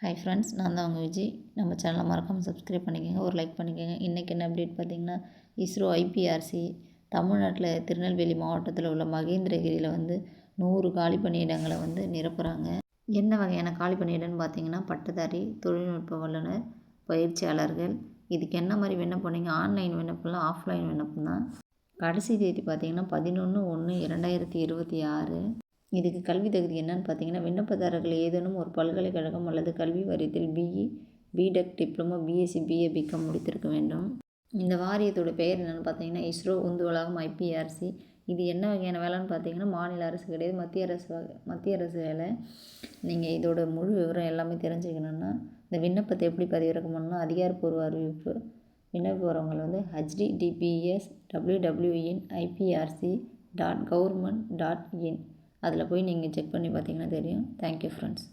Hi friends, நான் தான் உங்கள் விஜய். நம்ம சேனலை மறக்காமல் சப்ஸ்கிரைப் பண்ணிக்கோங்க, ஒரு லைக் பண்ணிக்கோங்க. இன்றைக்கி என்ன அப்டேட் பார்த்திங்கன்னா, இஸ்ரோ ஐபிஆர்சி தமிழ்நாட்டில் திருநெல்வேலி மாவட்டத்தில் உள்ள மகேந்திரகிரியில் 100 காலி பணியிடங்களை நிரப்புகிறாங்க. என்ன வகையான காலி பணியிடம்னு பார்த்திங்கன்னா, பட்டதாரி, தொழில்நுட்ப வல்லுநர், பயிற்சியாளர்கள். இதுக்கு என்ன மாதிரி விண்ணப்பம்? நீங்கள் ஆன்லைன் விண்ணப்பம்லாம், ஆஃப்லைன் விண்ணப்பம் தான். கடைசி தேதி பார்த்திங்கன்னா 11/1/2026. இதுக்கு கல்வி தகுதி என்னன்னு பார்த்தீங்கன்னா, விண்ணப்பதாரர்கள் ஏதேனும் ஒரு பல்கலைக்கழகம் அல்லது கல்வி வாரியத்தில் BE, BTech, diploma, BSc, BA, BCom முடித்திருக்க வேண்டும். இந்த வாரியத்தோட பெயர் என்னென்னு பார்த்தீங்கன்னா, இஸ்ரோ உந்து வளாகம் ஐபிஆர்சி. இது என்ன வகையான வேலைன்னு பார்த்தீங்கன்னா, மாநில அரசு கிடையாது, மத்திய அரசு வேலை. நீங்கள் இதோட முழு விவரம் எல்லாமே தெரிஞ்சுக்கணுன்னா, இந்த விண்ணப்பத்தை எப்படி பதிவிறக்கம் பண்ணணும், அதிகாரப்பூர்வ அறிவிப்பு. விண்ணப்பவர்கள் https://www.iprc.government.in அதில் போய் நீங்கள் செக் பண்ணி பார்த்தீங்கன்னா தெரியும். Thank you friends.